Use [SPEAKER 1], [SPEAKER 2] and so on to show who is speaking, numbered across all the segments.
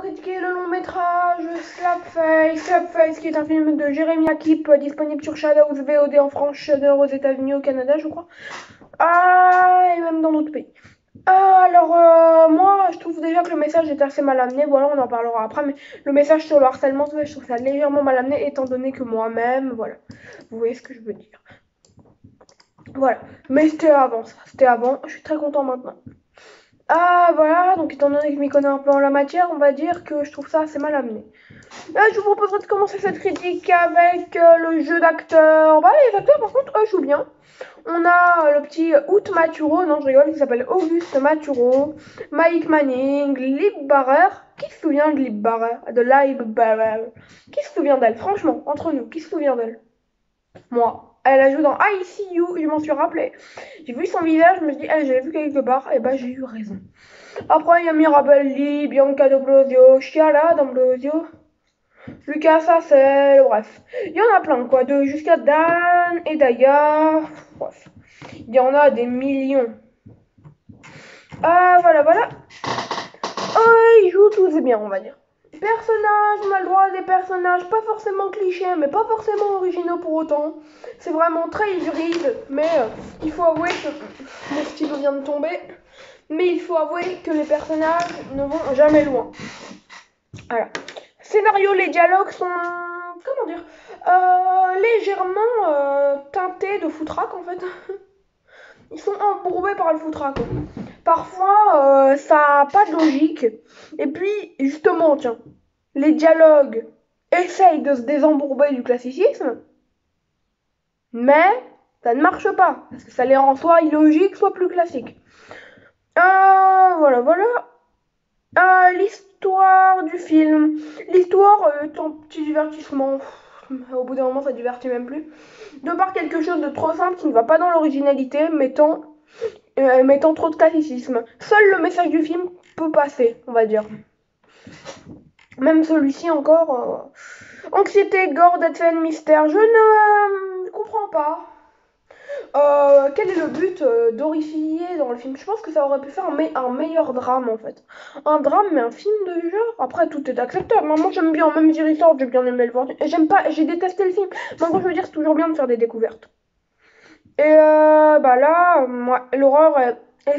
[SPEAKER 1] critiquer le long métrage Slapface. Slapface qui est un film de Jérémy Akip disponible sur Shadows VOD en France, Shudder aux États-Unis, au Canada, je crois. Et même dans d'autres pays. Moi, je trouve déjà que le message est assez mal amené. Voilà, on en parlera après. Mais le message sur le harcèlement, je trouve ça légèrement mal amené, étant donné que moi-même, voilà. Vous voyez ce que je veux dire. Voilà. Mais c'était avant ça. C'était avant. Je suis très content maintenant. Voilà, donc étant donné que je m'y connais un peu en la matière, on va dire que je trouve ça assez mal amené. Là, je vous proposerai de commencer cette critique avec le jeu d'acteurs. Les acteurs, par contre, jouent bien. On a le petit Out Maturo, non, je rigole, il s'appelle Auguste Maturo, Mike Manning, Lib Barrer. Qui se souvient de Lib Barrer? De Lib Barrer? Qui se souvient d'elle? Franchement, entre nous, qui se souvient d'elle? Moi. Elle a joué dans ICU, je m'en suis rappelé. J'ai vu son visage, je me suis dit, j'ai vu quelque part, et j'ai eu raison. Après, il y a Mirabel Lee, Bianca D'Ambrosio, Chiara D'Ambrosio, Lucas Hassel, bref. Il y en a plein, quoi, jusqu'à Dan et Daya. Bref. Il y en a des millions. Voilà. Ils jouent tous bien, on va dire. Personnages, on a le droit à des personnages pas forcément clichés, mais pas forcément originaux pour autant. C'est vraiment très hybride, mais il faut avouer que mon stylo vient de tomber. Mais il faut avouer que les personnages ne vont jamais loin. Voilà. Scénario, les dialogues sont, comment dire, légèrement teintés de foutraque en fait. Ils sont embourbés par le foutraque. Parfois, ça n'a pas de logique. Et puis, justement, tiens, les dialogues essayent de se désembourber du classicisme, mais ça ne marche pas, parce que ça les rend soit illogiques, soit plus classiques. Voilà. L'histoire du film. L'histoire est un petit divertissement. Au bout d'un moment, ça divertit même plus. De par quelque chose de trop simple qui ne va pas dans l'originalité, mettant trop de classicisme. Seul le message du film peut passer, on va dire. Même celui-ci encore. Anxiété, gore, dead scène, mystère. Je ne comprends pas. Quel est le but d'horrifier dans le film? Je pense que ça aurait pu faire un meilleur drame en fait. Un drame mais un film de genre. Après tout est acceptable. Moi j'aime bien, même Zero j'ai bien aimé le voir. J'ai détesté le film. Mais moi je veux dire c'est toujours bien de faire des découvertes. Et moi l'horreur,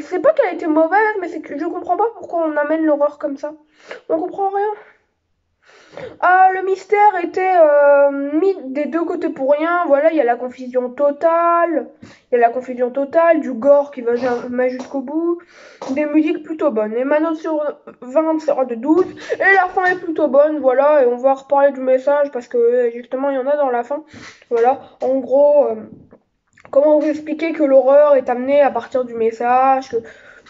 [SPEAKER 1] c'est pas qu'elle a été mauvaise, mais c'est que je comprends pas pourquoi on amène l'horreur comme ça. On comprend rien. Le mystère était mis des deux côtés pour rien. Voilà, il y a la confusion totale. Du gore qui va jamais jusqu'au bout. Des musiques plutôt bonnes. Et ma note sur 20 sera de 12. Et la fin est plutôt bonne, voilà. Et on va reparler du message parce que justement, il y en a dans la fin. Voilà, en gros, comment vous expliquer que l'horreur est amenée à partir du message, que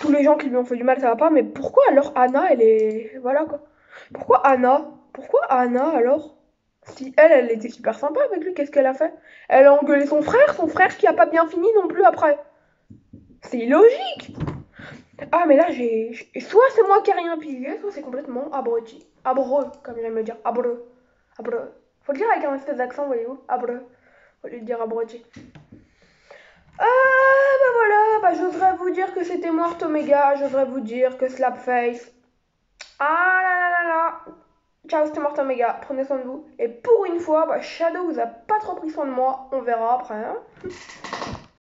[SPEAKER 1] tous les gens qui lui ont fait du mal, ça va pas. Mais pourquoi alors Anna, elle est... Voilà quoi. Pourquoi Anna alors? Si elle était super sympa avec lui, qu'est-ce qu'elle a fait? Elle a engueulé son frère qui a pas bien fini non plus après. C'est illogique! Mais là soit c'est moi qui ai rien pigé, soit c'est complètement abruti. Abreux, comme j'aime le dire. Abreux. Faut le dire avec un espèce d'accent, voyez-vous. Abreux. Faut lui dire abruti. Voilà, j'oserais vous dire que c'était Mort Omega, j'oserais vous dire que Slapface. Ciao, c'était Mort Omega, prenez soin de vous. Et pour une fois, Shadow vous a pas trop pris soin de moi, on verra après. Hein.